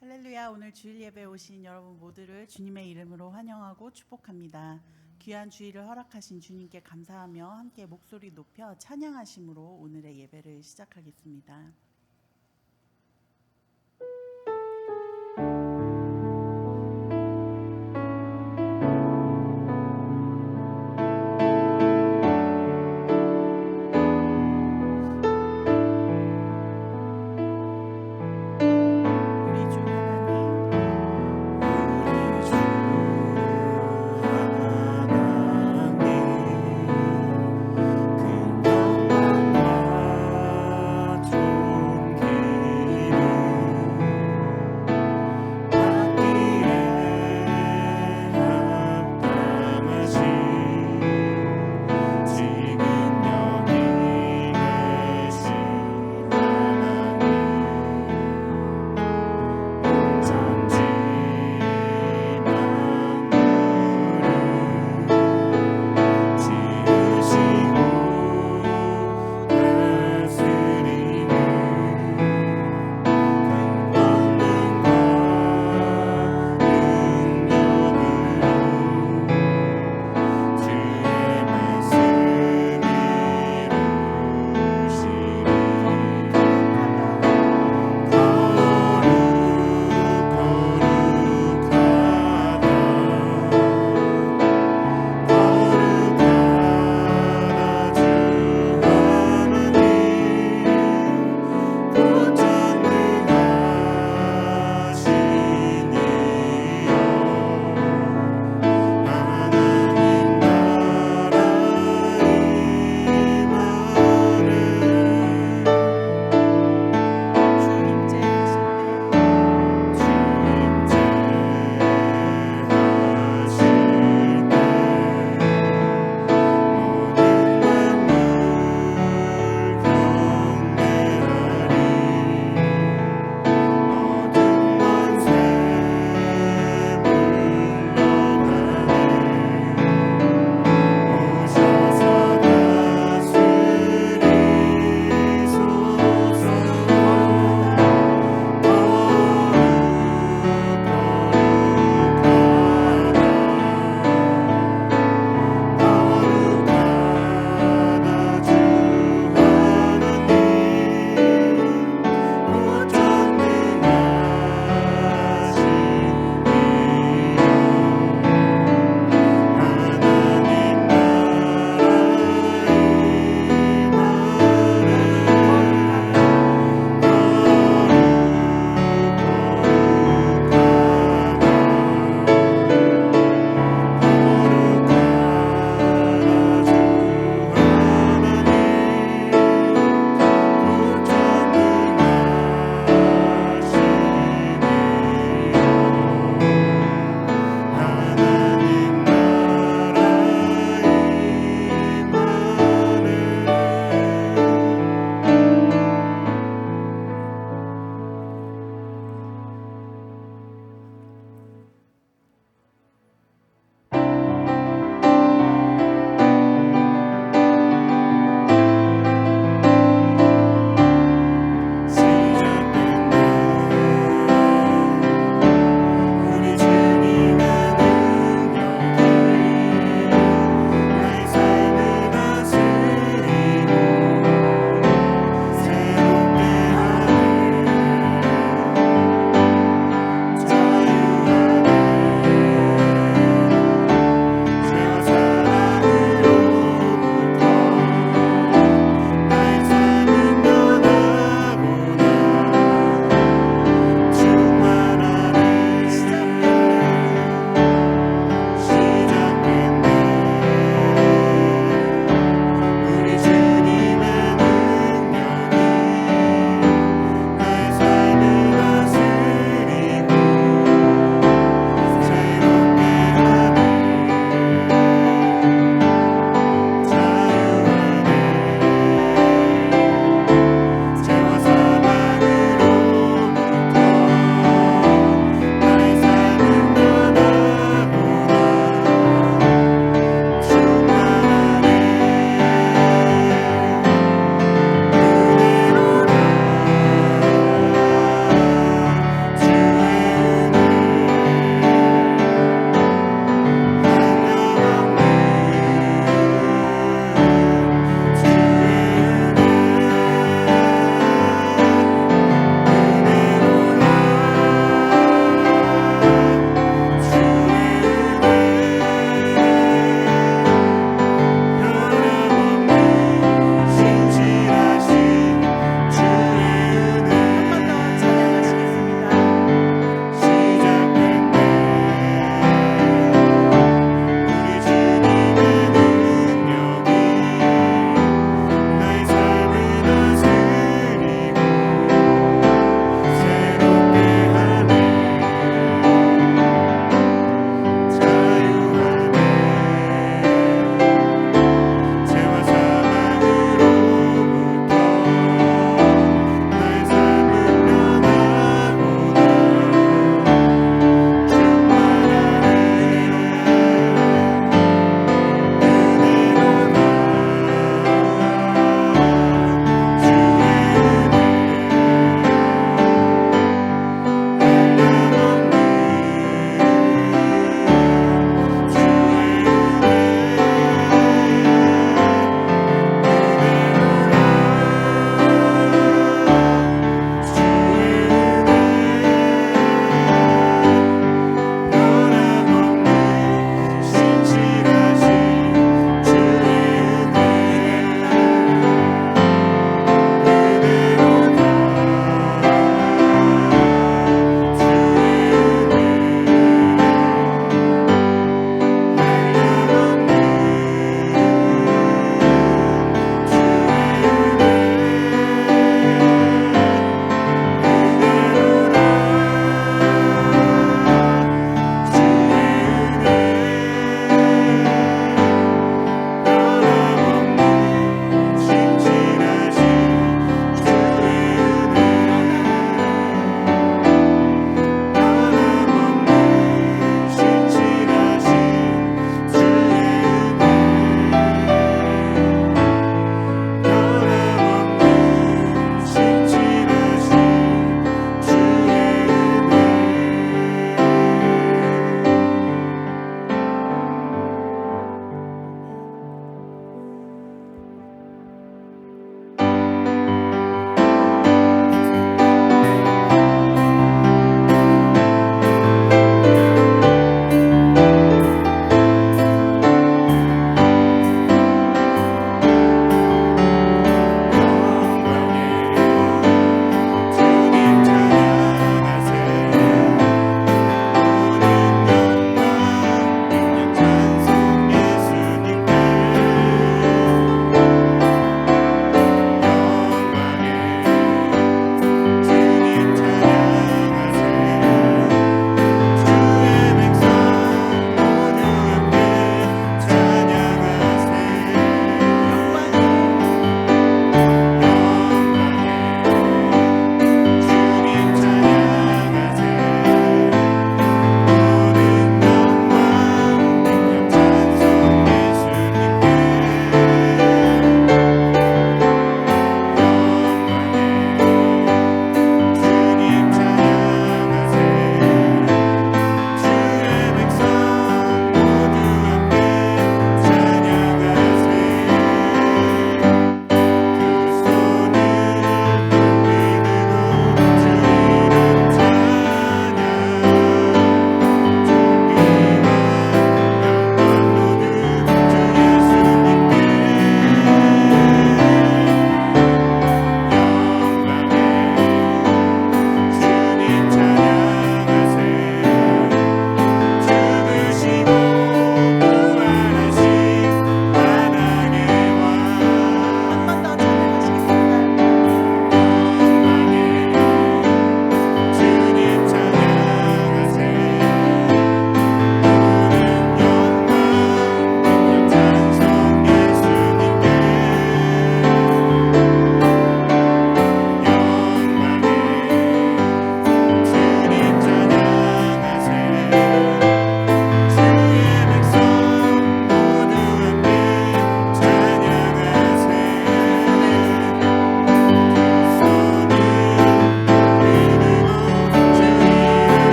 할렐루야. 오늘 주일 예배에 오신 여러분 모두를 주님의 이름으로 환영하고 축복합니다. 귀한 주일을 허락하신 주님께 감사하며 함께 목소리 높여 찬양하심으로 오늘의 예배를 시작하겠습니다. 큰 영광 받죠.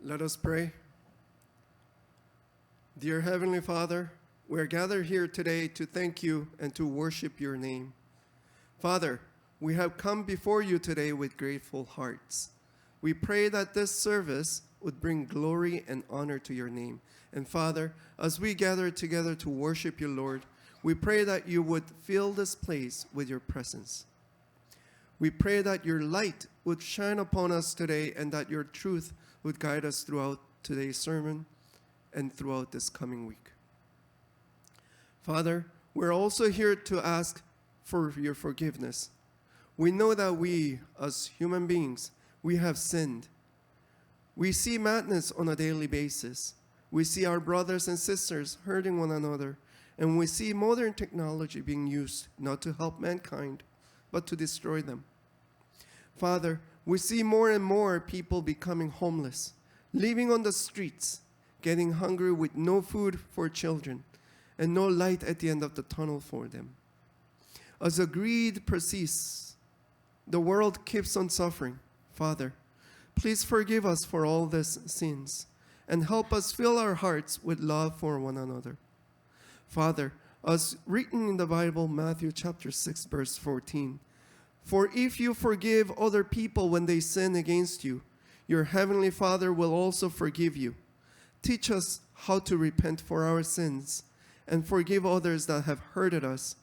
Let us pray. Dear Heavenly Father, we are gathered here today to thank you and to worship your name. Father, we have come before you today with grateful hearts. We pray that this service would bring glory and honor to your name. And Father, as we gather together to worship you, Lord, we pray that you would fill this place with your presence. We pray that your light would shine upon us today and that your truth would guide us throughout today's sermon and throughout this coming week. Father, we're also here to ask for your forgiveness. We know that we, as human beings, we have sinned. We see madness on a daily basis. We see our brothers and sisters hurting one another, and we see modern technology being used not to help mankind, but to destroy them. Father, we see more and more people becoming homeless, living on the streets, getting hungry with no food for children, and no light at the end of the tunnel for them. As the greed persists, the world keeps on suffering. Father, please forgive us for all these sins and help us fill our hearts with love for one another. Father, as written in the Bible, Matthew chapter 6, verse 14, for if you forgive other people when they sin against you, your heavenly Father will also forgive you. Teach us how to repent for our sins and forgive others that have hurted us,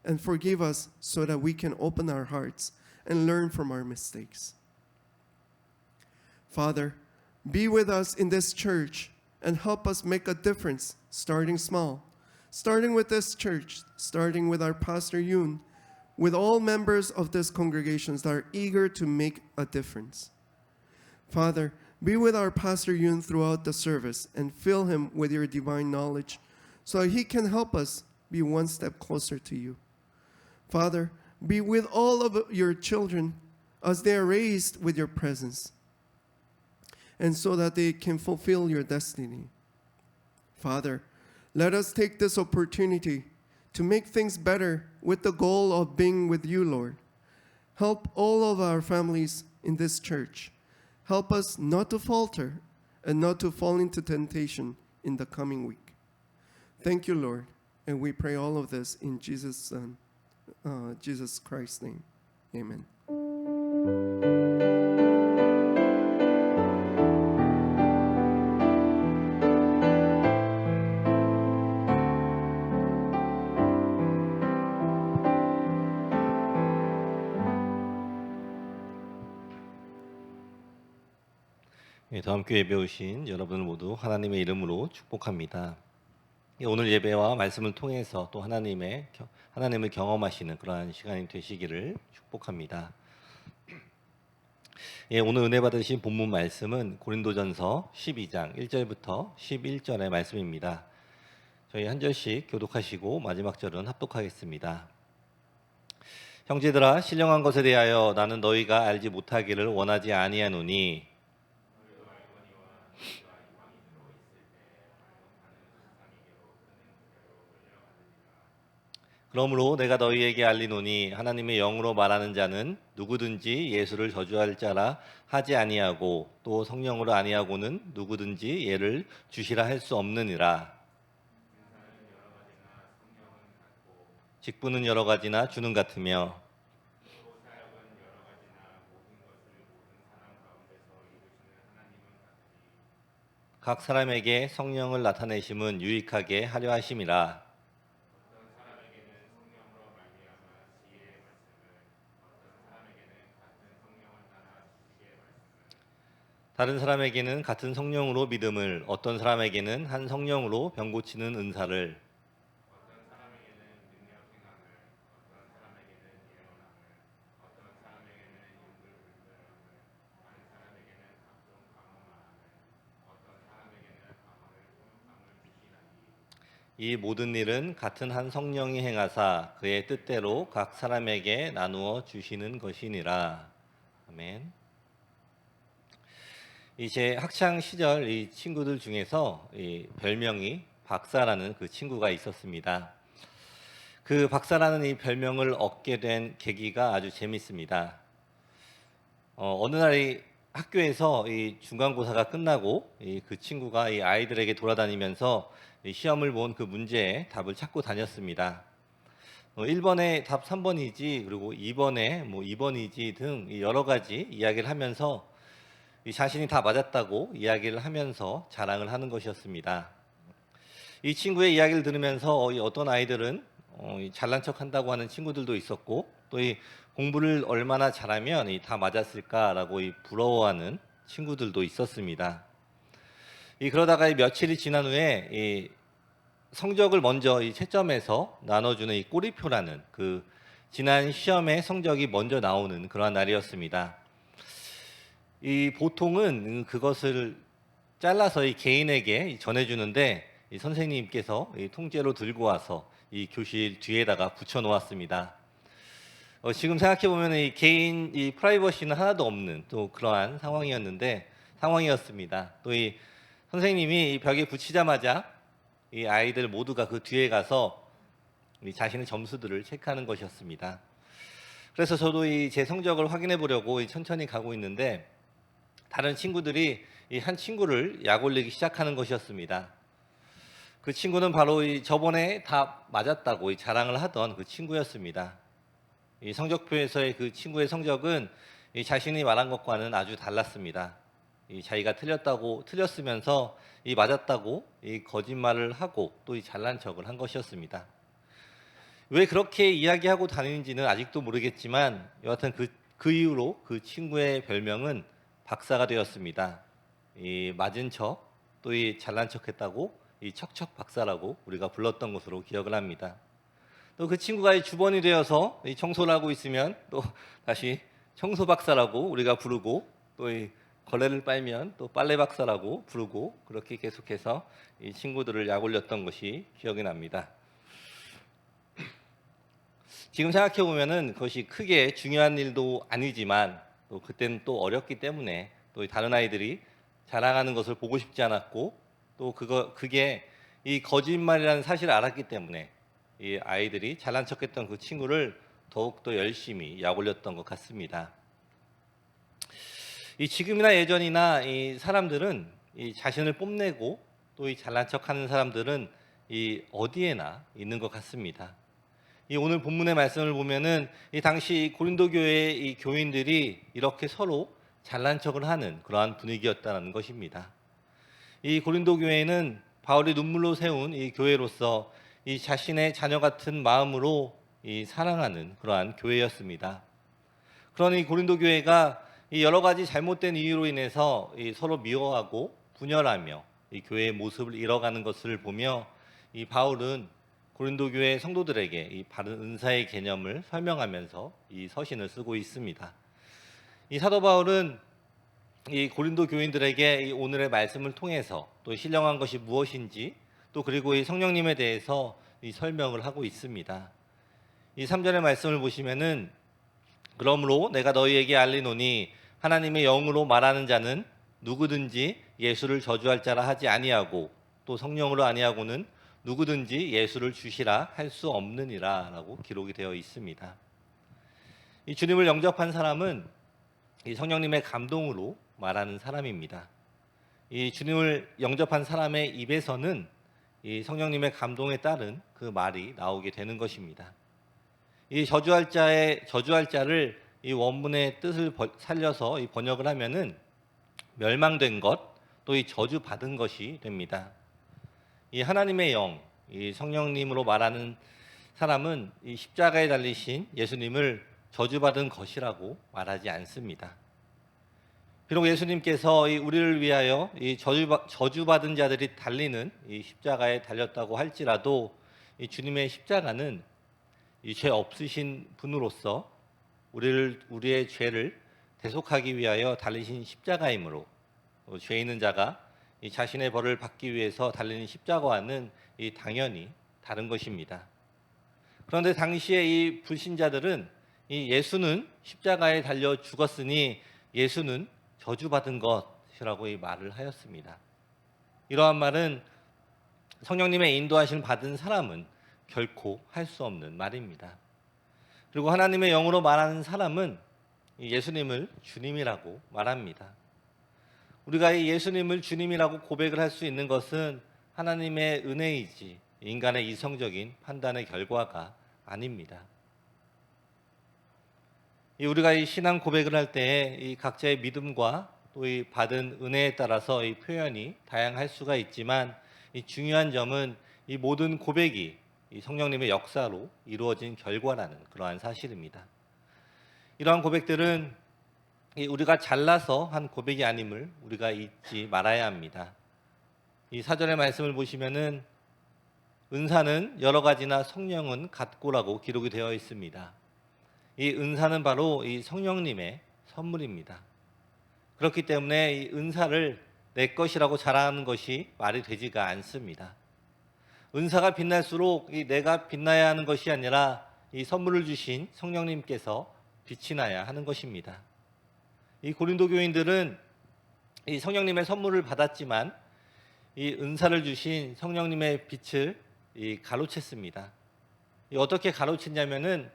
and forgive us so that we can open our hearts and learn from our mistakes. Father, be with us in this church and help us make a difference, starting small, starting with this church, starting with our Pastor Yoon, with all members of this congregation that are eager to make a difference. Father, be with our Pastor Yoon throughout the service and fill him with your divine knowledge so he can help us be one step closer to you. Father, be with all of your children as they are raised with your presence, and so that they can fulfill your destiny. Father, let us take this opportunity to make things better with the goal of being with you, Lord. Help all of our families in this church. Help us not to falter and not to fall into temptation in the coming week. Thank you, Lord, and we pray all of this in Jesus' Christ's name. Amen. 다음 교회 예배 오신 여러분 모두 하나님의 이름으로 축복합니다. 오늘 예배와 말씀을 통해서 또 하나님을 경험하시는 그러한 시간이 되시기를 축복합니다. 오늘 은혜 받으신 본문 말씀은 고린도전서 12장 1절부터 11절의 말씀입니다. 저희 한 절씩 교독하시고 마지막 절은 합독하겠습니다. 형제들아, 신령한 것에 대하여 나는 너희가 알지 못하기를 원하지 아니하노니 그러므로 내가 너희에게 알리노니 하나님의 영으로 말하는 자는 누구든지 예수를 저주할 자라 하지 아니하고 또 성령으로 아니하고는 누구든지 예를 주시라 할 수 없느니라. 직분은 여러 가지나 주는 같으며 각 사람에게 성령을 나타내심은 유익하게 하려 하심이라. 다른 사람에게는 같은 성령으로 믿음을, 어떤 사람에게는 한 성령으로 병 고치는 은사를, 이 모든 일은 같은 한 성령이 행하사 그의 뜻대로 각 사람에게 나누어 주시는 것이니라. 아멘. 제 학창 시절 이 친구들 중에서 이 별명이 박사라는 그 친구가 있었습니다. 그 박사라는 이 별명을 얻게 된 계기가 아주 재밌습니다. 어느 날 학교에서 이 중간고사가 끝나고 그 친구가 이 아이들에게 돌아다니면서 이 시험을 본 그 문제에 답을 찾고 다녔습니다. 1번에 답 3번이지 그리고 2번에 뭐 2번이지 등 여러 가지 이야기를 하면서 이 자신이 다 맞았다고 이야기를 하면서 자랑을 하는 것이었습니다. 이 친구의 이야기를 들으면서 이 어떤 아이들은 이 잘난 척한다고 하는 친구들도 있었고 또 이 공부를 얼마나 잘하면 다 맞았을까라고 부러워하는 친구들도 있었습니다. 그러다가 며칠이 지난 후에 이 성적을 먼저 이 채점에서 나눠주는 이 꼬리표라는 그 지난 시험의 성적이 먼저 나오는 그러한 날이었습니다. 이 보통은 그것을 잘라서 이 개인에게 전해주는데 이 선생님께서 이 통째로 들고 와서 이 교실 뒤에다가 붙여 놓았습니다. 지금 생각해 보면 이 개인 이 프라이버시는 하나도 없는 또 그러한 상황이었습니다. 또 이 선생님이 이 벽에 붙이자마자 이 아이들 모두가 그 뒤에 가서 이 자신의 점수들을 체크하는 것이었습니다. 그래서 저도 이 제 성적을 확인해 보려고 천천히 가고 있는데 다른 친구들이 이 한 친구를 약 올리기 시작하는 것이었습니다. 그 친구는 바로 이 저번에 다 맞았다고 자랑을 하던 그 친구였습니다. 이 성적표에서의 그 친구의 성적은 이 자신이 말한 것과는 아주 달랐습니다. 이 자기가 틀렸으면서 이 맞았다고 이 거짓말을 하고 또 이 잘난 척을 한 것이었습니다. 왜 그렇게 이야기하고 다니는지는 아직도 모르겠지만 여하튼 그 이후로 그 친구의 별명은 박사가 되었습니다. 이 맞은 척, 또 이 잘난 척했다고 이 척척 박사라고 우리가 불렀던 것으로 기억을 합니다. 또 그 친구가 이 주번이 되어서 이 청소를 하고 있으면 또 다시 청소 박사라고 우리가 부르고 또 이 걸레를 빨면 또 빨래 박사라고 부르고 그렇게 계속해서 이 친구들을 약 올렸던 것이 기억이 납니다. 지금 생각해 보면은 그것이 크게 중요한 일도 아니지만 또 그때는 또 어렸기 때문에 또 다른 아이들이 자랑하는 것을 보고 싶지 않았고 또 그게 이 거짓말이라는 사실을 알았기 때문에 이 아이들이 잘난 척했던 그 친구를 더욱 더 열심히 약 올렸던 것 같습니다. 이 지금이나 예전이나 이 사람들은 이 자신을 뽐내고 또 이 잘난 척하는 사람들은 이 어디에나 있는 것 같습니다. 이 오늘 본문의 말씀을 보면은 이 당시 고린도 교회의 이 교인들이 이렇게 서로 잘난 척을 하는 그러한 분위기였다는 것입니다. 이 고린도 교회는 바울이 눈물로 세운 이 교회로서 이 자신의 자녀 같은 마음으로 이 사랑하는 그러한 교회였습니다. 그러니 고린도 교회가 이 여러 가지 잘못된 이유로 인해서 이 서로 미워하고 분열하며 이 교회의 모습을 잃어가는 것을 보며 이 바울은 고린도 교회 성도들에게 이 바른 은사의 개념을 설명하면서 이 서신을 쓰고 있습니다. 이 사도 바울은 이 고린도 교인들에게 이 오늘의 말씀을 통해서 또 신령한 것이 무엇인지 또 그리고 이 성령님에 대해서 이 설명을 하고 있습니다. 이 3절의 말씀을 보시면은 그러므로 내가 너희에게 알리노니 하나님의 영으로 말하는 자는 누구든지 예수를 저주할 자라 하지 아니하고 또 성령으로 아니하고는 누구든지 예수를 주시라 할 수 없느니라라고 기록이 되어 있습니다. 이 주님을 영접한 사람은 이 성령님의 감동으로 말하는 사람입니다. 이 주님을 영접한 사람의 입에서는 이 성령님의 감동에 따른 그 말이 나오게 되는 것입니다. 이 저주할 자를 이 원문의 뜻을 살려서 이 번역을 하면은 멸망된 것, 또 이 저주 받은 것이 됩니다. 이 하나님의 영, 이 성령님으로 말하는 사람은 이 십자가에 달리신 예수님을 저주받은 것이라고 말하지 않습니다. 비록 예수님께서 우리를 위하여 이 저주받은 자들이 달리는 이 십자가에 달렸다고 할지라도 이 주님의 십자가는 이 죄 없으신 분으로서 우리의 죄를 대속하기 위하여 달리신 십자가이므로 죄 있는 자가 이 자신의 벌을 받기 위해서 달리는 십자가와는 이 당연히 다른 것입니다. 그런데 당시에 이 불신자들은 이 예수는 십자가에 달려 죽었으니 예수는 저주받은 것이라고 이 말을 하였습니다. 이러한 말은 성령님의 인도하심 받은 사람은 결코 할 수 없는 말입니다. 그리고 하나님의 영으로 말하는 사람은 예수님을 주님이라고 말합니다. 우리가 이 예수님을 주님이라고 고백을 할 수 있는 것은 하나님의 은혜이지 인간의 이성적인 판단의 결과가 아닙니다. 우리가 이 신앙 고백을 할 때 이 각자의 믿음과 또 이 받은 은혜에 따라서 이 표현이 다양할 수가 있지만 이 중요한 점은 이 모든 고백이 이 성령님의 역사로 이루어진 결과라는 그러한 사실입니다. 이러한 고백들은 우리가 잘나서 한 고백이 아님을 우리가 잊지 말아야 합니다. 이 사전의 말씀을 보시면은 은사는 여러 가지나 성령은 같고라고 기록이 되어 있습니다. 이 은사는 바로 이 성령님의 선물입니다. 그렇기 때문에 이 은사를 내 것이라고 자랑하는 것이 말이 되지가 않습니다. 은사가 빛날수록 이 내가 빛나야 하는 것이 아니라 이 선물을 주신 성령님께서 빛이 나야 하는 것입니다. 이 고린도 교인들은 이 성령님의 선물을 받았지만 이 은사를 주신 성령님의 빛을 가로챘습니다. 어떻게 가로챘냐면은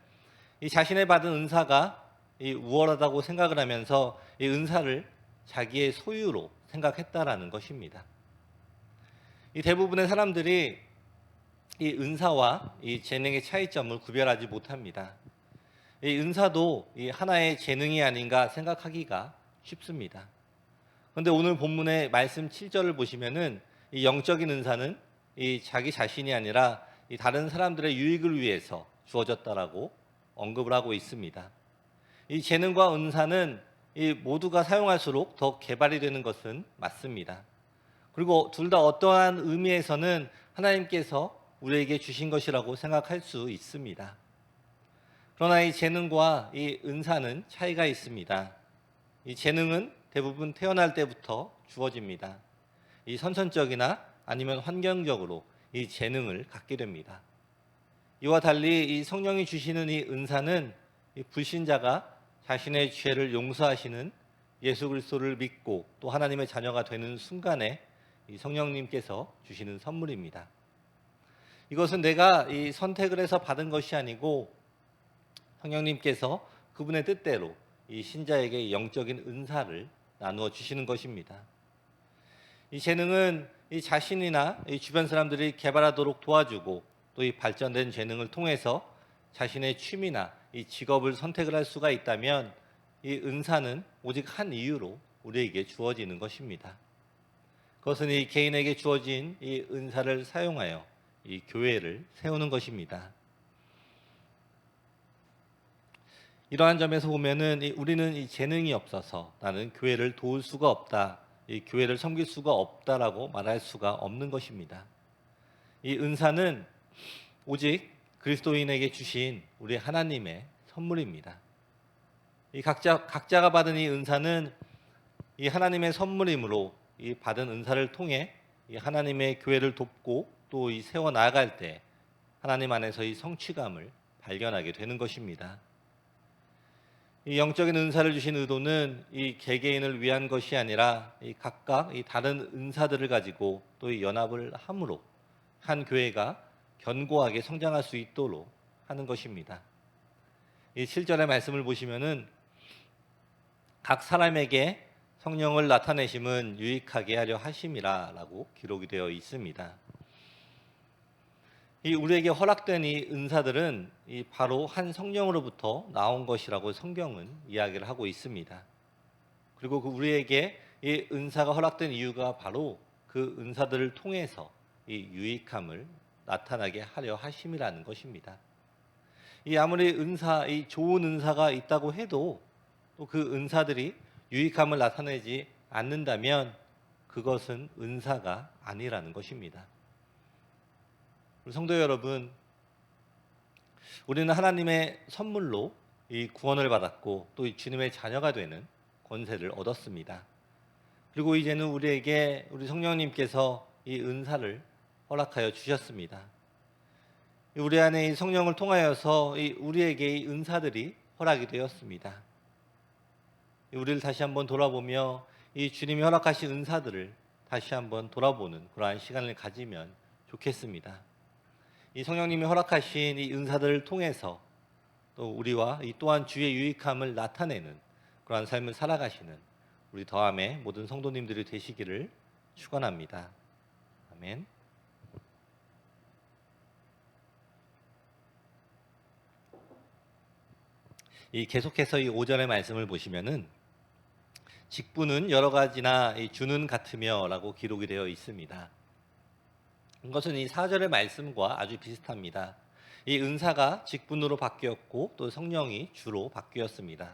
이 자신의 받은 은사가 이 우월하다고 생각을 하면서 이 은사를 자기의 소유로 생각했다라는 것입니다. 이 대부분의 사람들이 이 은사와 이 재능의 차이점을 구별하지 못합니다. 이 은사도 이 하나의 재능이 아닌가 생각하기가 쉽습니다. 그런데 오늘 본문의 말씀 7절을 보시면은 이 영적인 은사는 이 자기 자신이 아니라 이 다른 사람들의 유익을 위해서 주어졌다라고 언급을 하고 있습니다. 이 재능과 은사는 이 모두가 사용할수록 더 개발이 되는 것은 맞습니다. 그리고 둘 다 어떠한 의미에서는 하나님께서 우리에게 주신 것이라고 생각할 수 있습니다. 그러나 이 재능과 이 은사는 차이가 있습니다. 이 재능은 대부분 태어날 때부터 주어집니다. 이 선천적이나 아니면 환경적으로 이 재능을 갖게 됩니다. 이와 달리 이 성령이 주시는 이 은사는 이 불신자가 자신의 죄를 용서하시는 예수 그리스도를 믿고 또 하나님의 자녀가 되는 순간에 이 성령님께서 주시는 선물입니다. 이것은 내가 이 선택을 해서 받은 것이 아니고 성령님께서 그분의 뜻대로 이 신자에게 영적인 은사를 나누어 주시는 것입니다. 이 재능은 이 자신이나 이 주변 사람들이 개발하도록 도와주고 또 이 발전된 재능을 통해서 자신의 취미나 이 직업을 선택을 할 수가 있다면 이 은사는 오직 한 이유로 우리에게 주어지는 것입니다. 그것은 이 개인에게 주어진 이 은사를 사용하여 이 교회를 세우는 것입니다. 이러한 점에서 보면은 우리는 이 재능이 없어서 나는 교회를 도울 수가 없다, 이 교회를 섬길 수가 없다라고 말할 수가 없는 것입니다. 이 은사는 오직 그리스도인에게 주신 우리 하나님의 선물입니다. 이 각자가 받은 이 은사는 이 하나님의 선물이므로 이 받은 은사를 통해 이 하나님의 교회를 돕고 또 이 세워 나아갈 때 하나님 안에서 이 성취감을 발견하게 되는 것입니다. 이 영적인 은사를 주신 의도는 이 개개인을 위한 것이 아니라 이 각각 이 다른 은사들을 가지고 또 이 연합을 함으로 한 교회가 견고하게 성장할 수 있도록 하는 것입니다. 이 7절의 말씀을 보시면은 각 사람에게 성령을 나타내심은 유익하게 하려 하심이라라고 기록이 되어 있습니다. 이 우리에게 허락된 이 은사들은 이 바로 한 성령으로부터 나온 것이라고 성경은 이야기를 하고 있습니다. 그리고 그 우리에게 이 은사가 허락된 이유가 바로 그 은사들을 통해서 이 유익함을 나타나게 하려 하심이라는 것입니다. 이 아무리 이 좋은 은사가 있다고 해도 또 그 은사들이 유익함을 나타내지 않는다면 그것은 은사가 아니라는 것입니다. 성도 여러분, 우리는 하나님의 선물로 이 구원을 받았고 또 이 주님의 자녀가 되는 권세를 얻었습니다. 그리고 이제는 우리에게 우리 성령님께서 이 은사를 허락하여 주셨습니다. 우리 안에 이 성령을 통하여서 우리에게 이 은사들이 허락이 되었습니다. 우리를 다시 한번 돌아보며 이 주님이 허락하신 은사들을 다시 한번 돌아보는 그러한 시간을 가지면 좋겠습니다. 이 성령님이 허락하신 이 은사들을 통해서 또 우리와 이 또한 주의 유익함을 나타내는 그러한 삶을 살아가시는 우리 더함의 모든 성도님들이 되시기를 축원합니다. 아멘. 이 계속해서 이 5절의 말씀을 보시면은 직분은 여러 가지나 이 주는 같으며라고 기록이 되어 있습니다. 이것은 이 4절의 말씀과 아주 비슷합니다. 이 은사가 직분으로 바뀌었고 또 성령이 주로 바뀌었습니다.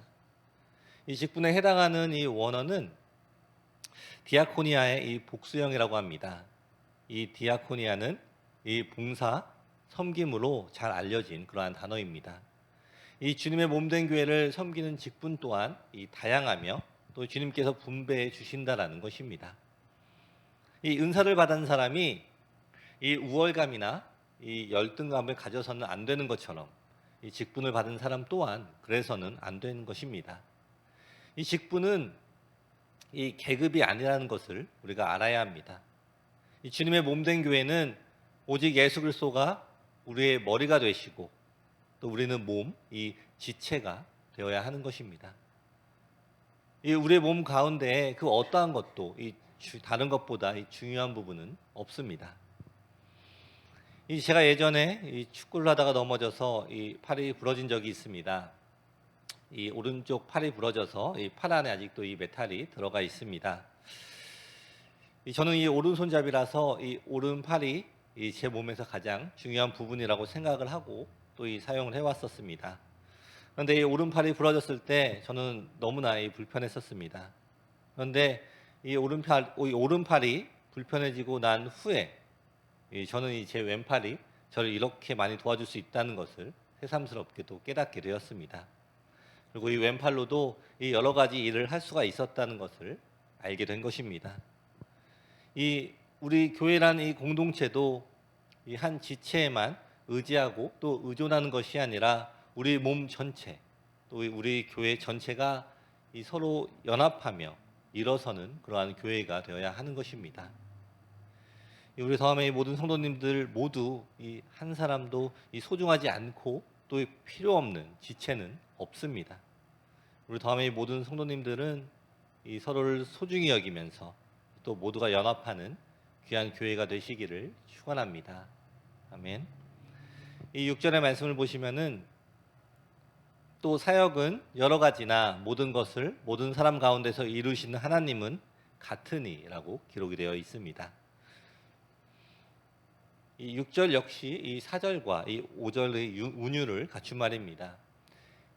이 직분에 해당하는 이 원어는 디아코니아의 이 복수형이라고 합니다. 이 디아코니아는 이 봉사, 섬김으로 잘 알려진 그러한 단어입니다. 이 주님의 몸된 교회를 섬기는 직분 또한 이 다양하며 또 주님께서 분배해 주신다라는 것입니다. 이 은사를 받은 사람이 이 우월감이나 이 열등감을 가져서는 안 되는 것처럼 이 직분을 받은 사람 또한 그래서는 안 되는 것입니다. 이 직분은 이 계급이 아니라는 것을 우리가 알아야 합니다. 이 주님의 몸된 교회는 오직 예수 그리스도가 우리의 머리가 되시고 또 우리는 몸, 이 지체가 되어야 하는 것입니다. 이 우리의 몸 가운데 그 어떠한 것도 다른 것보다 이 중요한 부분은 없습니다. 제가 예전에 이 축구를 하다가 넘어져서 이 팔이 부러진 적이 있습니다. 이 오른쪽 팔이 부러져서 이 팔 안에 아직도 이 메탈이 들어가 있습니다. 저는 이 오른손잡이라서 이 오른팔이 제 몸에서 가장 중요한 부분이라고 생각을 하고 또 사용을 해왔었습니다. 그런데 이 오른팔이 부러졌을 때 저는 너무나 불편했었습니다. 그런데 이 오른팔이 불편해지고 난 후에 저는 제 왼팔이 저를 이렇게 많이 도와줄 수 있다는 것을 새삼스럽게 또 깨닫게 되었습니다. 그리고 이 왼팔로도 여러 가지 일을 할 수가 있었다는 것을 알게 된 것입니다. 우리 교회란 이 공동체도 한 지체에만 의지하고 또 의존하는 것이 아니라 우리 몸 전체, 또 우리 교회 전체가 서로 연합하며 일어서는 그러한 교회가 되어야 하는 것입니다. 우리 다음에 모든 성도님들 모두 한 사람도 소중하지 않고 또 필요 없는 지체는 없습니다. 우리 다음에 모든 성도님들은 서로를 소중히 여기면서 또 모두가 연합하는 귀한 교회가 되시기를 축원합니다. 아멘. 이 6절의 말씀을 보시면은 또 사역은 여러 가지나 모든 것을 모든 사람 가운데서 이루시는 하나님은 같으니라고 기록이 되어 있습니다. 이 6절 역시 이 4절과 이 5절의 운율을 갖춘 말입니다.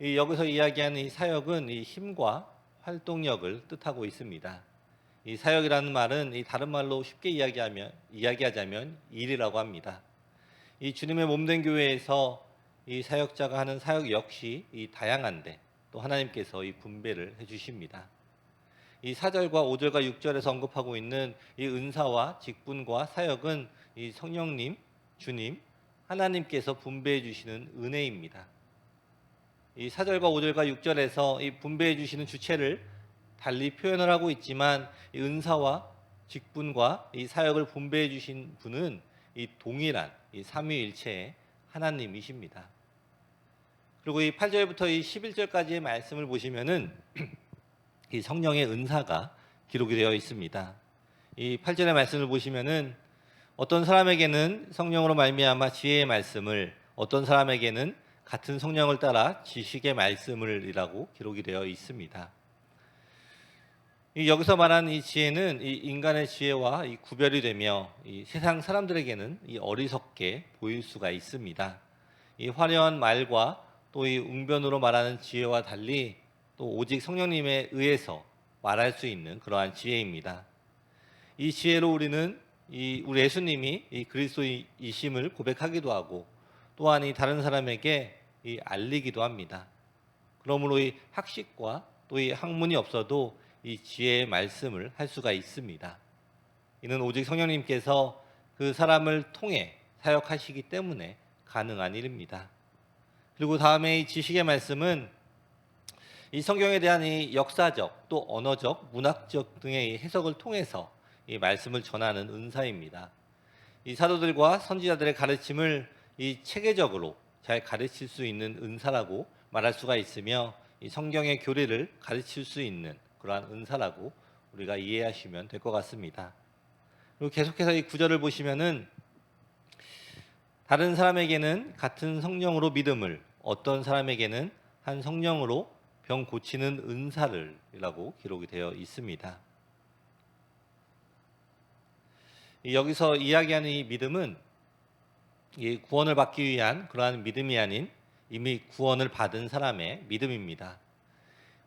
여기서 이야기하는 이 사역은 이 힘과 활동력을 뜻하고 있습니다. 이 사역이라는 말은 다른 말로 쉽게 이야기하자면 일이라고 합니다. 이 주님의 몸된 교회에서 이 사역자가 하는 사역 역시 다양한데 또 하나님께서 분배를 해주십니다. 이 4절과 5절과 6절에서 언급하고 있는 이 은사와 직분과 사역은 이 성령님, 주님, 하나님께서 분배해 주시는 은혜입니다. 이 4절과 5절과 6절에서 이 분배해 주시는 주체를 달리 표현을 하고 있지만 이 은사와 직분과 이 사역을 분배해 주신 분은 동일한 삼위일체의 하나님이십니다. 그리고 이 8절부터 이 11절까지의 말씀을 보시면은 이 성령의 은사가 기록이 되어 있습니다. 이 8절의 말씀을 보시면은 어떤 사람에게는 성령으로 말미암아 지혜의 말씀을, 어떤 사람에게는 같은 성령을 따라 지식의 말씀을이라고 기록이 되어 있습니다. 여기서 말하는 이 지혜는 이 인간의 지혜와 구별이 되며 이 세상 사람들에게는 어리석게 보일 수가 있습니다. 이 화려한 말과 또 이 웅변으로 말하는 지혜와 달리 또 오직 성령님에 의해서 말할 수 있는 그러한 지혜입니다. 이 지혜로 우리는 우리 예수님이 그리스도이심을 고백하기도 하고 또한 다른 사람에게 알리기도 합니다. 그러므로 학식과 또 학문이 없어도 지혜의 말씀을 할 수가 있습니다. 이는 오직 성령님께서 그 사람을 통해 사역하시기 때문에 가능한 일입니다. 그리고 다음에 지식의 말씀은 성경에 대한 역사적 또 언어적, 문학적 등의 해석을 통해서 말씀을 전하는 은사입니다. 사도들과 선지자들의 가르침을 체계적으로 잘 가르칠 수 있는 은사라고 말할 수가 있으며 성경의 교리를 가르칠 수 있는 그러한 은사라고 우리가 이해하시면 될 것 같습니다. 그리고 계속해서 이 구절을 보시면은 다른 사람에게는 같은 성령으로 믿음을, 어떤 사람에게는 한 성령으로 병 고치는 은사를이라고 기록이 되어 있습니다. 여기서 이야기하는 이 믿음은 이 구원을 받기 위한 그러한 믿음이 아닌 이미 구원을 받은 사람의 믿음입니다.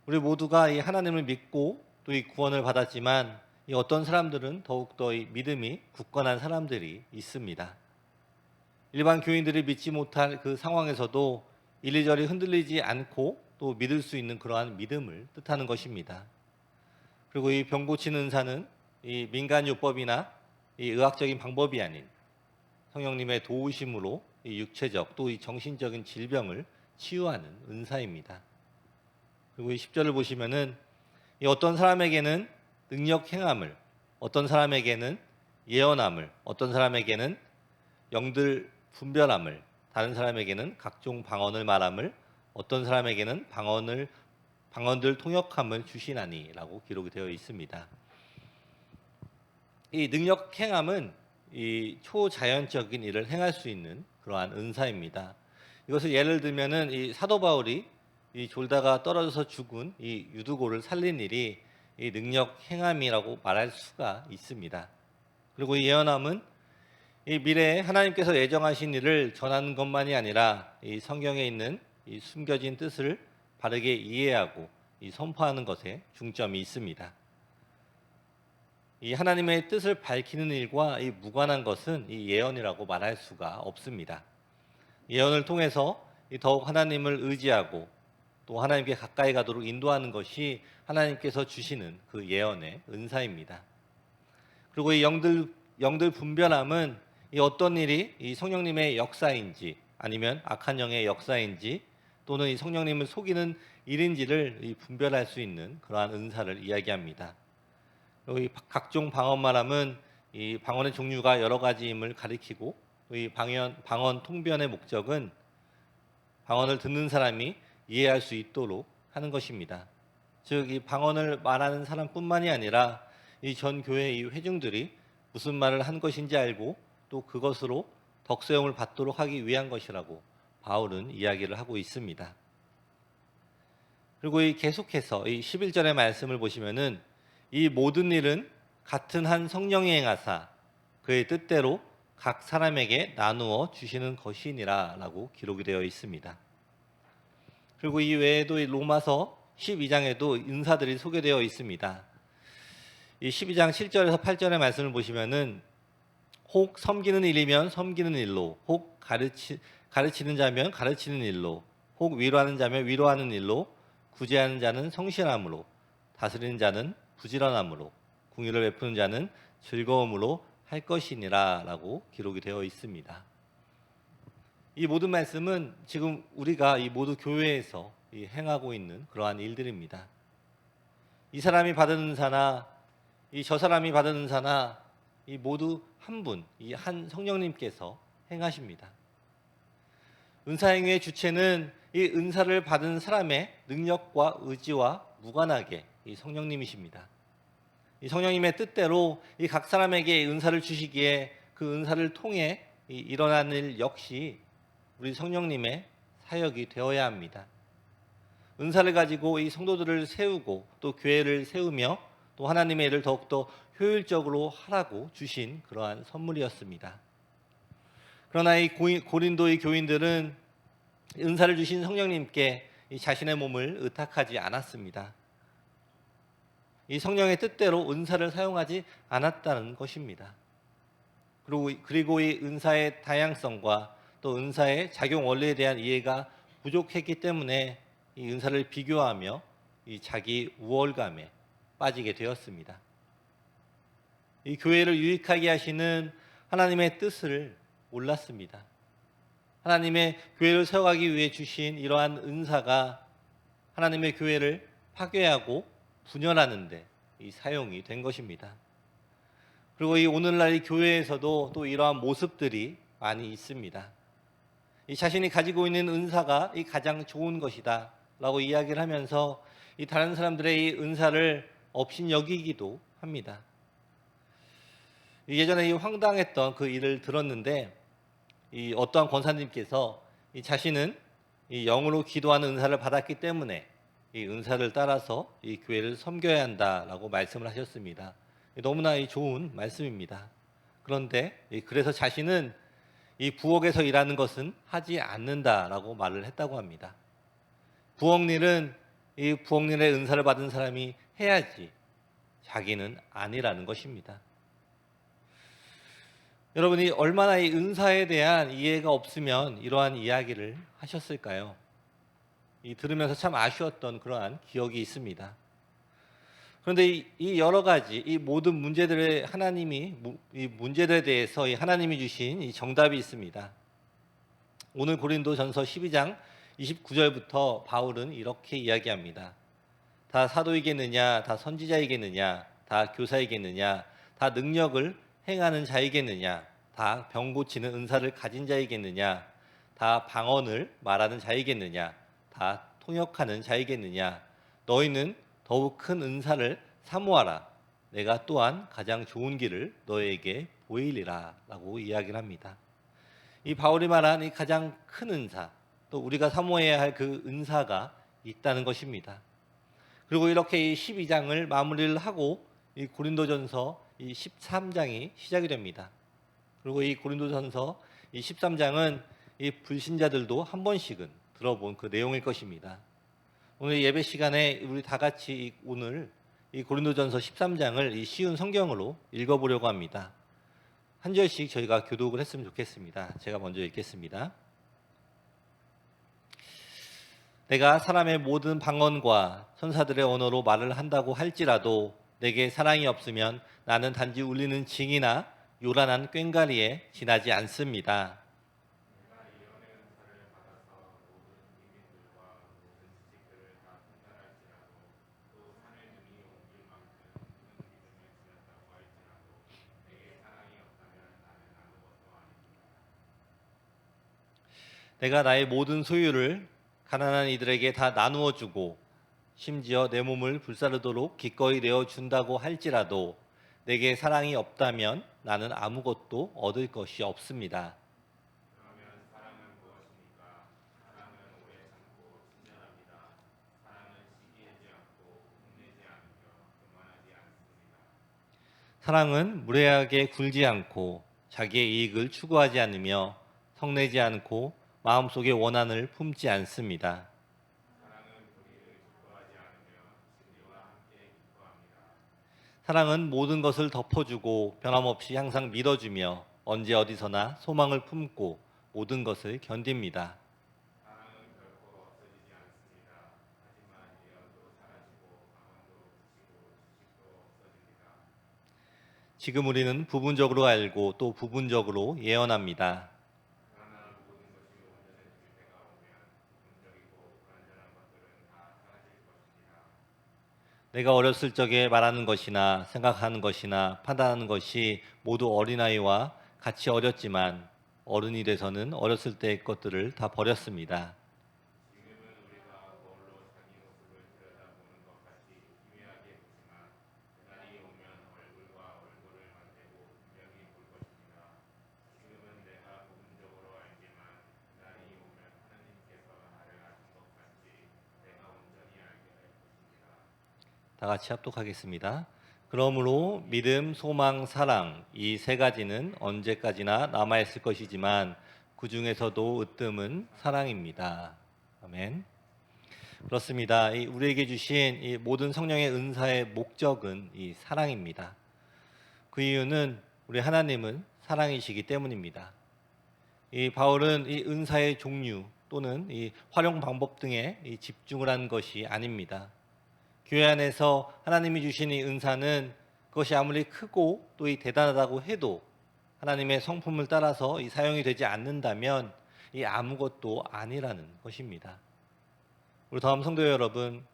우리 모두가 이 하나님을 믿고 또 이 구원을 받았지만 이 어떤 사람들은 더욱더 이 믿음이 굳건한 사람들이 있습니다. 일반 교인들이 믿지 못할 그 상황에서도 이리저리 흔들리지 않고 또 믿을 수 있는 그러한 믿음을 뜻하는 것입니다. 그리고 이 병 고치는 은사는 이 민간요법이나 이 의학적인 방법이 아닌 성령님의 도우심으로 이 육체적 또 이 정신적인 질병을 치유하는 은사입니다. 그리고 이 10절을 보시면은 이 어떤 사람에게는 능력 행함을, 어떤 사람에게는 예언함을, 어떤 사람에게는 영들 분별함을, 다른 사람에게는 각종 방언을 말함을, 어떤 사람에게는 방언들 통역함을 주시나니라고 기록이 되어 있습니다. 이 능력 행함은 이 초자연적인 일을 행할 수 있는 그러한 은사입니다. 이것을 예를 들면은 이 사도 바울이 이 졸다가 떨어져서 죽은 이 유두고를 살린 일이 이 능력 행함이라고 말할 수가 있습니다. 그리고 이 예언함은 이 미래에 하나님께서 예정하신 일을 전하는 것만이 아니라 이 성경에 있는 이 숨겨진 뜻을 바르게 이해하고 이 선포하는 것에 중점이 있습니다. 이 하나님의 뜻을 밝히는 일과 이 무관한 것은 이 예언이라고 말할 수가 없습니다. 예언을 통해서 이 더욱 하나님을 의지하고 또 하나님께 가까이 가도록 인도하는 것이 하나님께서 주시는 그 예언의 은사입니다. 그리고 이 영들 분별함은 이 어떤 일이 이 성령님의 역사인지 아니면 악한 영의 역사인지 또는 이 성령님을 속이는 일인지를 이 분별할 수 있는 그러한 은사를 이야기합니다. 그리고 이 각종 방언 말함은 이 방언의 종류가 여러 가지임을 가리키고 이 방언 통변의 목적은 방언을 듣는 사람이 이해할 수 있도록 하는 것입니다. 즉 이 방언을 말하는 사람뿐만이 아니라 이 전 교회 이 회중들이 무슨 말을 한 것인지 알고 또 그것으로 덕소용을 받도록 하기 위한 것이라고 바울은 이야기를 하고 있습니다. 그리고 이 계속해서 이 11절의 말씀을 보시면은 이 모든 일은 같은 한 성령이 행하사 그의 뜻대로 각 사람에게 나누어 주시는 것이니라라고 기록이 되어 있습니다. 그리고 이 외에도 이 로마서 12장에도 은사들이 소개되어 있습니다. 이 12장 7절에서 8절의 말씀을 보시면은 혹 섬기는 일이면 섬기는 일로, 혹 가르치는 자면 가르치는 일로, 혹 위로하는 자면 위로하는 일로, 구제하는 자는 성실함으로, 다스리는 자는 부지런함으로, 공의를 베푸는 자는 즐거움으로 할 것이니라라고 기록이 되어 있습니다. 이 모든 말씀은 지금 우리가 이 모두 교회에서 행하고 있는 그러한 일들입니다. 이 사람이 받은 은사나 이 저 사람이 받은 은사나 이 모두 한 분, 이 한 성령님께서 행하십니다. 은사행위의 주체는 이 은사를 받은 사람의 능력과 의지와 무관하게 이 성령님이십니다. 이 성령님의 뜻대로 이 각 사람에게 은사를 주시기에 그 은사를 통해 일어나는 일 역시 우리 성령님의 사역이 되어야 합니다. 은사를 가지고 이 성도들을 세우고 또 교회를 세우며 또 하나님의 일을 더욱더 효율적으로 하라고 주신 그러한 선물이었습니다. 그러나 이 고린도의 교인들은 은사를 주신 성령님께 이 자신의 몸을 의탁하지 않았습니다. 이 성령의 뜻대로 은사를 사용하지 않았다는 것입니다. 그리고 이 은사의 다양성과 또 은사의 작용 원리에 대한 이해가 부족했기 때문에 이 은사를 비교하며 이 자기 우월감에 빠지게 되었습니다. 이 교회를 유익하게 하시는 하나님의 뜻을 몰랐습니다. 하나님의 교회를 세워가기 위해 주신 이러한 은사가 하나님의 교회를 파괴하고 분열하는 데 이 사용이 된 것입니다. 그리고 이 오늘날 이 교회에서도 또 이러한 모습들이 많이 있습니다. 이 자신이 가지고 있는 은사가 이 가장 좋은 것이다 라고 이야기를 하면서 이 다른 사람들의 이 은사를 업신여기기도 합니다. 예전에 이 황당했던 그 일을 들었는데 이 어떠한 권사님께서 이 자신은 이 영으로 기도하는 은사를 받았기 때문에 이 은사를 따라서 이 교회를 섬겨야 한다라고 말씀을 하셨습니다. 너무나 이 좋은 말씀입니다. 그런데 그래서 자신은 이 부엌에서 일하는 것은 하지 않는다라고 말을 했다고 합니다. 부엌일은 이 부엌일의 은사를 받은 사람이 해야지 자기는 아니라는 것입니다. 여러분이 얼마나 이 은사에 대한 이해가 없으면 이러한 이야기를 하셨을까요? 들으면서 참 아쉬웠던 그러한 기억이 있습니다. 그런데 이 여러 가지 이 모든 문제들의 이 문제들에 대해서 이 하나님이 주신 이 정답이 있습니다. 오늘 고린도전서 12장 29절부터 바울은 이렇게 이야기합니다. 다 사도이겠느냐, 다 선지자이겠느냐, 다 교사이겠느냐, 다 능력을 행하는 자이겠느냐, 다 병 고치는 은사를 가진 자이겠느냐, 다 방언을 말하는 자이겠느냐, 다 통역하는 자이겠느냐. 너희는 더욱 큰 은사를 사모하라. 내가 또한 가장 좋은 길을 너에게 보이리라 라고 이야기를 합니다. 이 바울이 말한 이 가장 큰 은사, 또 우리가 사모해야 할 그 은사가 있다는 것입니다. 그리고 이렇게 이 12장을 마무리를 하고 이 고린도전서 이 13장이 시작이 됩니다. 그리고 이 고린도전서 이 13장은 이 불신자들도 한 번씩은 들어본 그 내용일 것입니다. 오늘 예배 시간에 우리 다 같이 오늘 이 고린도전서 13장을 이 쉬운 성경으로 읽어보려고 합니다. 한 절씩 저희가 교독을 했으면 좋겠습니다. 제가 먼저 읽겠습니다. 내가 사람의 모든 방언과 천사들의 언어로 말을 한다고 할지라도 내게 사랑이 없으면 나는 단지 울리는 징이나 요란한 꽹과리에 지나지 않습니다. 내가 나의 모든 소유를 가난한 이들에게 다 나누어 주고 심지어 내 몸을 불사르도록 기꺼이 내어 준다고 할지라도 내게 사랑이 없다면 나는 아무것도 얻을 것이 없습니다. 사랑은 무례하게 굴지 않고 자기의 이익을 추구하지 않으며 성내지 않고 마음속에 원한을 품지 않습니다. 사랑은 모든 것을 덮어주고 변함없이 항상 믿어주며 언제 어디서나 소망을 품고 모든 것을 견딥니다. 지금 우리는 부분적으로 알고 또 부분적으로 예언합니다. 내가 어렸을 적에 말하는 것이나 생각하는 것이나 판단하는 것이 모두 어린아이와 같이 어렸지만 어른이 돼서는 어렸을 때의 것들을 다 버렸습니다. 다 같이 합독하겠습니다. 그러므로 믿음, 소망, 사랑 이 세 가지는 언제까지나 남아있을 것이지만 그 중에서도 으뜸은 사랑입니다. 아멘. 그렇습니다. 우리에게 주신 이 모든 성령의 은사의 목적은 이 사랑입니다. 그 이유는 우리 하나님은 사랑이시기 때문입니다. 이 바울은 이 은사의 종류 또는 이 활용 방법 등에 집중을 한 것이 아닙니다. 교회 안에서 하나님이 주신 이 은사는 그것이 아무리 크고 또 이 대단하다고 해도 하나님의 성품을 따라서 이 사용이 되지 않는다면 이 아무것도 아니라는 것입니다. 우리 다음 성도 여러분,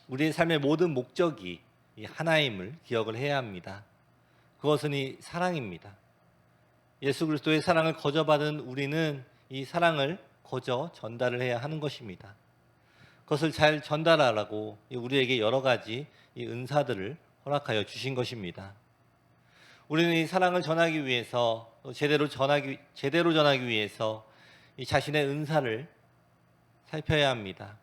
우리의 삶의 모든 목적이 이 하나임을 기억을 해야 합니다. 그것은 이 사랑입니다. 예수 그리스도의 사랑을 거저 받은 우리는 이 사랑을 거저 전달을 해야 하는 것입니다. 그것을 잘 전달하라고 우리에게 여러 가지 이 은사들을 허락하여 주신 것입니다. 우리는 이 사랑을 전하기 위해서 또 제대로 전하기 위해서 이 자신의 은사를 살펴야 합니다.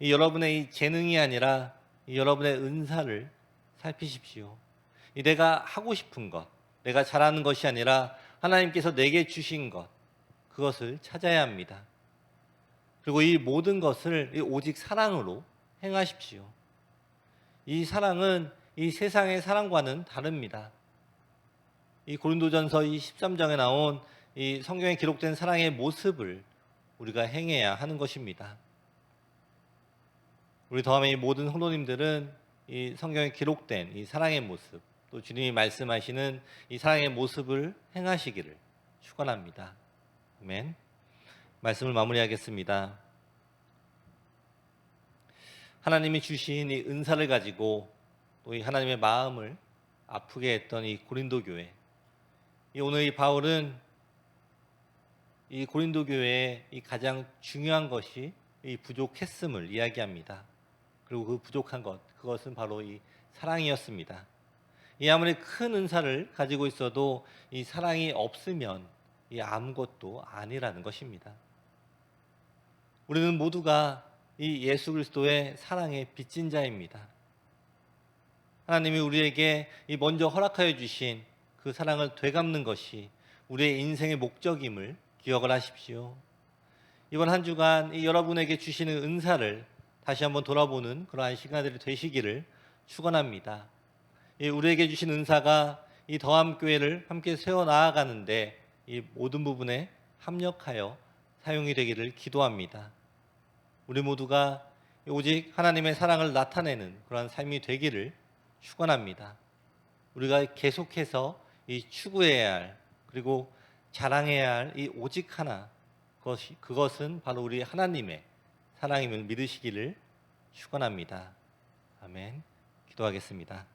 이 여러분의 이 재능이 아니라 이 여러분의 은사를 살피십시오. 이 내가 하고 싶은 것, 내가 잘하는 것이 아니라 하나님께서 내게 주신 것, 그것을 찾아야 합니다. 그리고 이 모든 것을 오직 사랑으로 행하십시오. 이 사랑은 이 세상의 사랑과는 다릅니다. 이 고린도전서 이 13장에 나온 이 성경에 기록된 사랑의 모습을 우리가 행해야 하는 것입니다. 우리 더함의 이 모든 성도님들은 이 성경에 기록된 이 사랑의 모습, 또 주님이 말씀하시는 이 사랑의 모습을 행하시기를 축원합니다. 아멘. 말씀을 마무리하겠습니다. 하나님이 주신 이 은사를 가지고 또 이 하나님의 마음을 아프게 했던 이 고린도 교회. 오늘 이 바울은 이 고린도 교회의 이 가장 중요한 것이 이 부족했음을 이야기합니다. 그리고 그 부족한 것, 그것은 바로 이 사랑이었습니다. 이 아무리 큰 은사를 가지고 있어도 이 사랑이 없으면 이 아무것도 아니라는 것입니다. 우리는 모두가 이 예수 그리스도의 사랑에 빚진 자입니다. 하나님이 우리에게 이 먼저 허락하여 주신 그 사랑을 되갚는 것이 우리의 인생의 목적임을 기억을 하십시오. 이번 한 주간 이 여러분에게 주시는 은사를 다시 한번 돌아보는 그러한 시간들이 되시기를 축원합니다. 우리에게 주신 은사가 이 더함교회를 함께 세워 나아가는데 이 모든 부분에 합력하여 사용이 되기를 기도합니다. 우리 모두가 오직 하나님의 사랑을 나타내는 그러한 삶이 되기를 축원합니다. 우리가 계속해서 이 추구해야 할 그리고 자랑해야 할 이 오직 하나, 그것은 바로 우리 하나님의 사랑임을 믿으시기를 축원합니다. 아멘. 기도하겠습니다.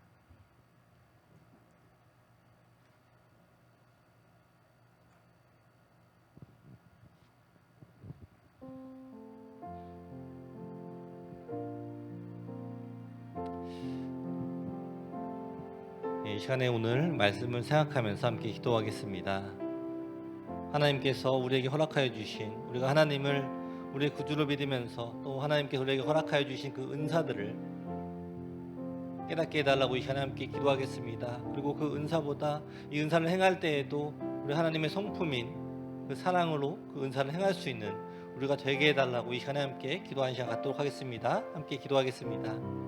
이 시간에 오늘 말씀을 생각하면서 함께 기도하겠습니다. 하나님께서 우리에게 허락하여 주신, 우리가 하나님을 우리의 구주로 믿으면서 또 하나님께서 우리에게 허락하여 주신 그 은사들을 깨닫게 해달라고 이 시간에 함께 기도하겠습니다. 그리고 그 은사보다 이 은사를 행할 때에도 우리 하나님의 성품인 그 사랑으로 그 은사를 행할 수 있는 우리가 되게 해달라고 이 시간에 함께 기도하는 시간 갖도록 하겠습니다. 함께 기도하겠습니다.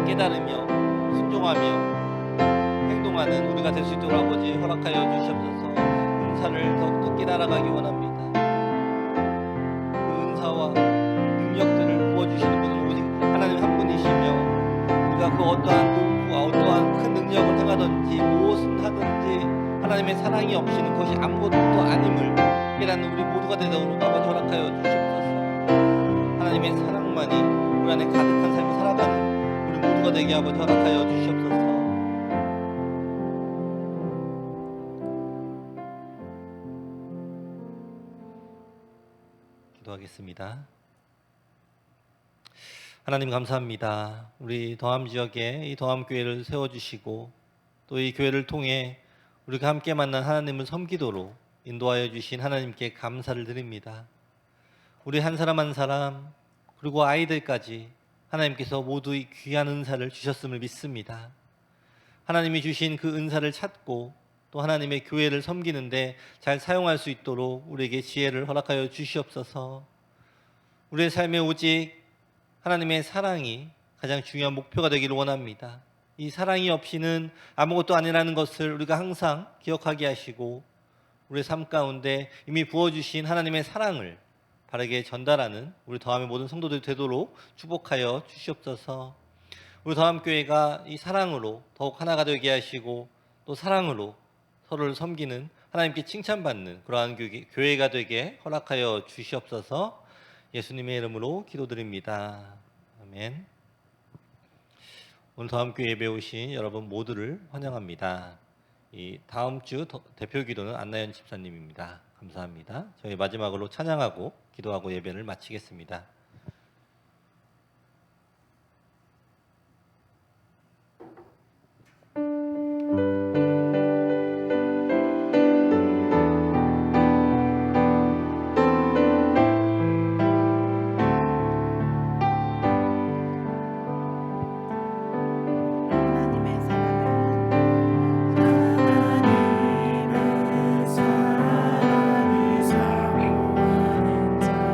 깨달으며 순종하며 행동하는 우리가 될 수 있도록 아버지 허락하여 주시옵소서. 은사를 더욱더 깨달아가기 원합니다. 그 은사와 능력들을 부어주시는 분은 오직 하나님 한 분이시며 우리가 그 어떠한 도구와 어떠한 큰 능력을 행하든지 무엇을 하든지 하나님의 사랑이 없이는 그것이 아무것도 아님을 깨닫는 우리 모두가 되도록 아버지 허락하여 주시옵소서. 하나님의 사랑만이 우리 안에 가득한 삶을 살아가는 모두가 되게 아버지 허락하여 주시옵소서. 기도하겠습니다. 하나님 감사합니다. 우리 더함 지역에 이 더함 교회를 세워주시고 또 이 교회를 통해 우리가 함께 만난 하나님을 섬기도록 인도하여 주신 하나님께 감사를 드립니다. 우리 한 사람 한 사람 그리고 아이들까지 하나님께서 모두 이 귀한 은사를 주셨음을 믿습니다. 하나님이 주신 그 은사를 찾고 또 하나님의 교회를 섬기는데 잘 사용할 수 있도록 우리에게 지혜를 허락하여 주시옵소서. 우리의 삶에 오직 하나님의 사랑이 가장 중요한 목표가 되기를 원합니다. 이 사랑이 없이는 아무것도 아니라는 것을 우리가 항상 기억하게 하시고 우리의 삶 가운데 이미 부어주신 하나님의 사랑을 바르게 전달하는 우리 더함의 모든 성도들이 되도록 축복하여 주시옵소서. 우리 다음교회가 이 사랑으로 더욱 하나가 되게 하시고 또 사랑으로 서로를 섬기는 하나님께 칭찬받는 그러한 교회가 되게 허락하여 주시옵소서. 예수님의 이름으로 기도드립니다. 아멘. 오늘 다음교회 예배 오신 여러분 모두를 환영합니다. 이 다음 주 대표 기도는 안나연 집사님입니다. 감사합니다. 저희 마지막으로 찬양하고 기도하고 예배를 마치겠습니다. 하나님의 사랑을 사모하는 자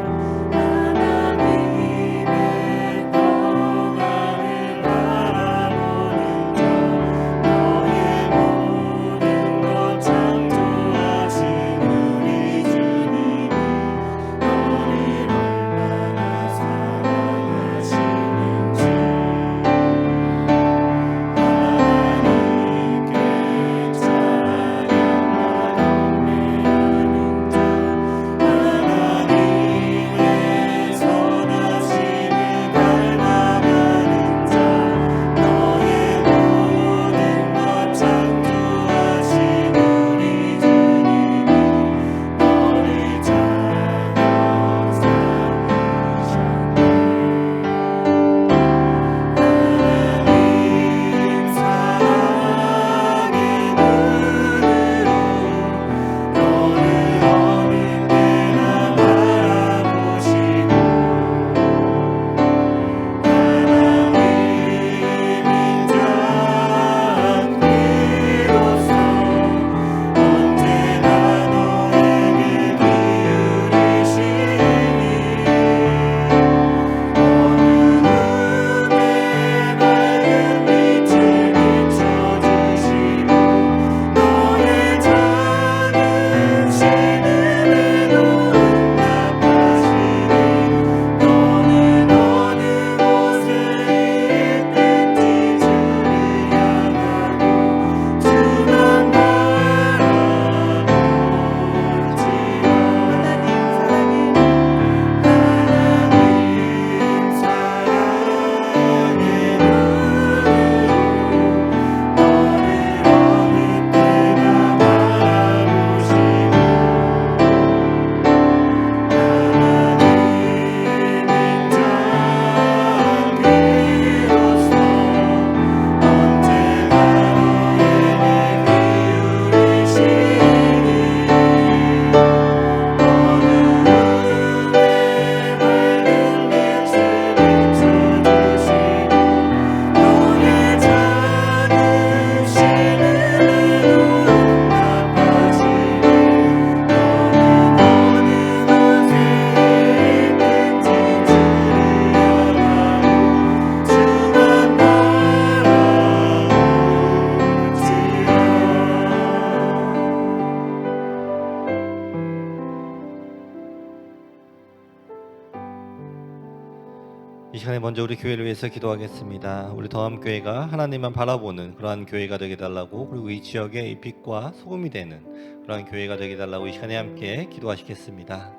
이 시간에 먼저 우리 교회를 위해서 기도하겠습니다. 우리 더함교회가 하나님만 바라보는 그러한 교회가 되게 달라고, 그리고 이 지역의 이 빛과 소금이 되는 그러한 교회가 되게 달라고 이 시간에 함께 기도하시겠습니다.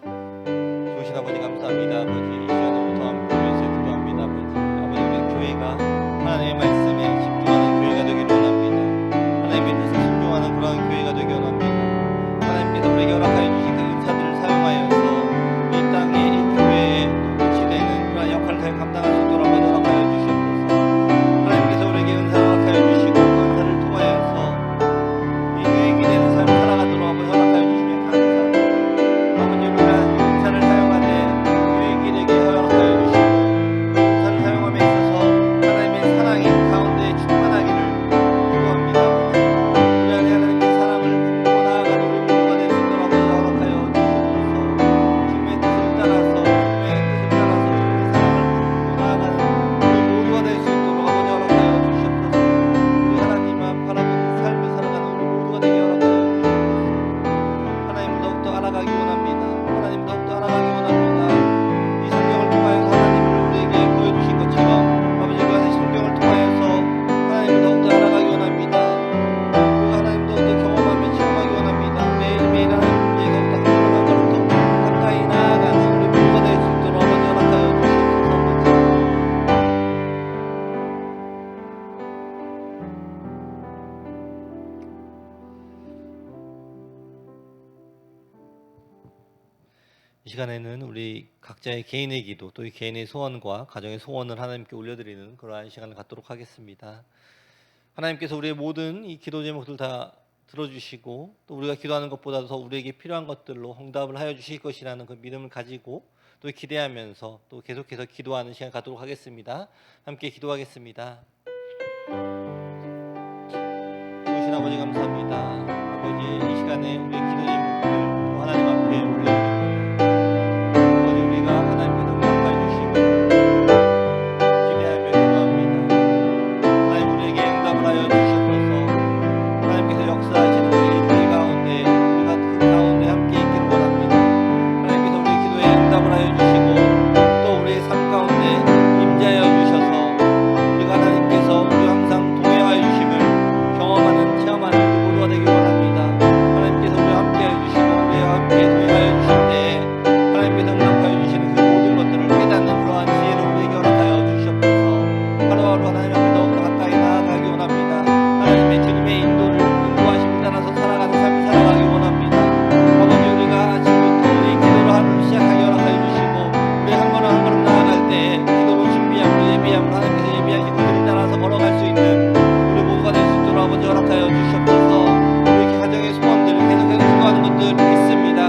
좋으신 아버지 감사합니다. 아버지 이 시간에 더함교회에서 기도합니다. 아버지 우리 교회가 하나님의 말씀에 집중하는 교회가 되기를 원합니다. 하나님의 뜻에 순종하는 그러한 교회가 되기 원합니다. 하나님께서 우리에게 허락하여 주신 그 은사들을 사용하여서 이 땅에 이 교회에 위치되는 그런 역할을 잘 감당할 수 있도록 허락하여 주시옵소서. 하나님께서 우리에게 은사를 허락하여 주시고 그 은사를 통하여서 이 유익이 되는 삶을 살아가도록 허락하여 주시면 이 시간에는 우리 각자의 개인의 기도 또 이 개인의 소원과 가정의 소원을 하나님께 올려드리는 그러한 시간을 갖도록 하겠습니다. 하나님께서 우리의 모든 이 기도 제목들 다 들어주시고 또 우리가 기도하는 것보다 더 우리에게 필요한 것들로 응답을 하여 주실 것이라는 그 믿음을 가지고 또 기대하면서 또 계속해서 기도하는 시간 갖도록 하겠습니다. 함께 기도하겠습니다. 좋으신 아버지 감사합니다. 아버지 이 시간에 우리의 기도 제목들 또 하나님 앞에 올려드립니다. 아버지 우리가 하나님께서 응답해 주심을 기대하며 기도합니다. 하나님 우리에게 응답을 하여 주시옵소서. 하나님께서 역사하시는 우리 가운데 우리가 그 가운데 함께 있기를 원합니다. 하나님께서 우리의 기도에 응답을 하여 주시고 또 우리의 삶 가운데 임재하여 주셔서 우리가 하나님께서 우리 항상 동행하여 주심을 경험하는 체험하는 우리 모두가 되길 원합니다. 하나님께서 우리와 함께하여 주시고 우리와 함께 동행하여 주실 때에 하나님께서 응답하여 주시는 그 모든 것들을 깨닫는 그러한 지혜를 우리에게 허락하여 주시옵소서. 하루하루 하나님 앞에 더욱더 가까이 나아가기 원합니다. 하나님의 주님의 인도하심을 따라서 살아가는 삶을 살아가기 원합니다. 아버지 우리가 아침부터 이 기도로 하루를 시작하게 허락하여 주시고 우리 한 걸음 한 걸음 나아갈 때 기도로 준비함으로 예비함으로 하나님께서 예비하신 그 길을 따라서 걸어갈 수 있는 우리 모두가 될 수 있도록 아버지 허락하여 주시옵소서. 우리 가정의 소원들을 계속해서 기도하는 것들 있습니다.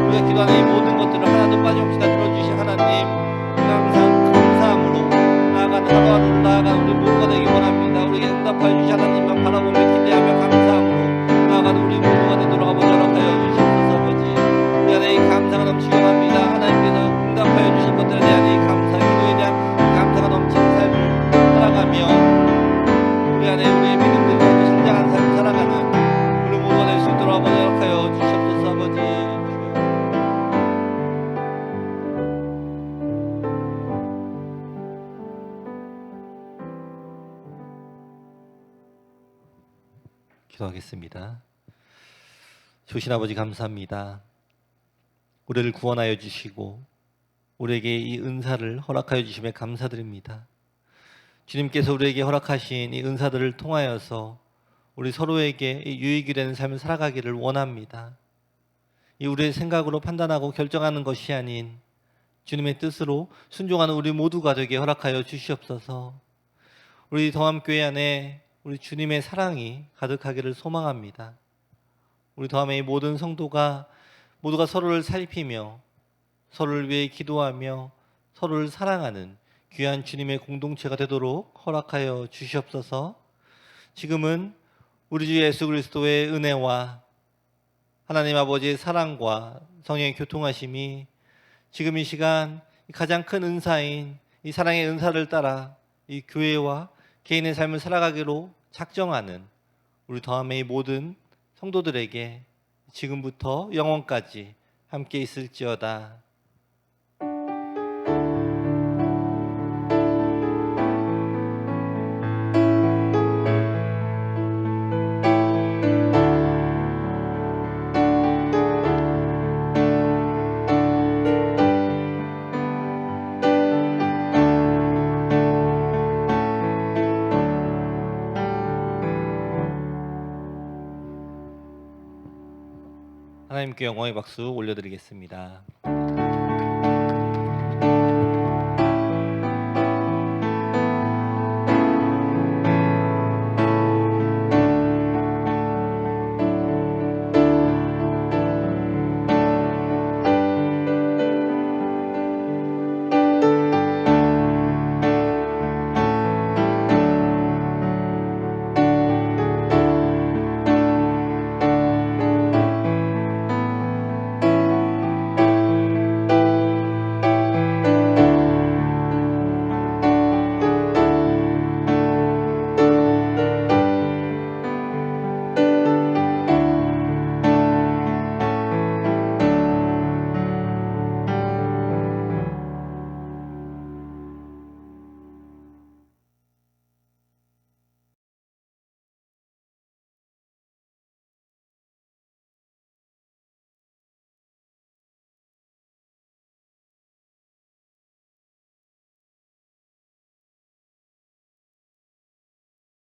우리가 기도하는 이 모든 것들을 하나도 빠짐없이 다 들어주신 하나님 우리가 항상 감사함으로 나아가는 하루하루를 나아가는 우리 모두가 되기 원합니다. 우리에게 응답하여 주신 하나님만 바라보며 기대하며 감사함으로 나아가는 우리 모두가 되도록 아버지 허락하여 주시옵소서. 아버지 우리 안에 이 감사가 넘치기 원합니다. 하나님께서 응답하여 주신 것들에 대한 이 감사 기도에 대한 이 감사가 넘치는 삶을 살아가며 우리 안에 우리의 믿음들과 또 성장한 삶을 살아가는 우리 모두가 될 수 있도록 아버지 허락하여 주시옵소서. 아버지 기도하겠습니다. 좋으신 아버지 감사합니다. 우리를 구원하여 주시고 우리에게 이 은사를 허락하여 주심에 감사드립니다. 주님께서 우리에게 허락하신 이 은사들을 통하여서 우리 서로에게 유익이 되는 삶을 살아가기를 원합니다. 이 우리의 생각으로 판단하고 결정하는 것이 아닌 주님의 뜻으로 순종하는 우리 모두가 되게 허락하여 주시옵소서. 우리 더함교회 안에 우리 주님의 사랑이 가득하기를 소망합니다. 우리 더함의 모든 성도가 모두가 서로를 살피며 서로를 위해 기도하며 서로를 사랑하는 귀한 주님의 공동체가 되도록 허락하여 주시옵소서. 지금은 우리 주 예수 그리스도의 은혜와 하나님 아버지의 사랑과 성령의 교통하심이 지금 이 시간 가장 큰 은사인 이 사랑의 은사를 따라 이 교회와 개인의 삶을 살아가기로 작정하는 우리 더함의 모든 성도들에게 지금부터 영원까지 함께 있을지어다. 하나님께 영광의 박수 올려드리겠습니다.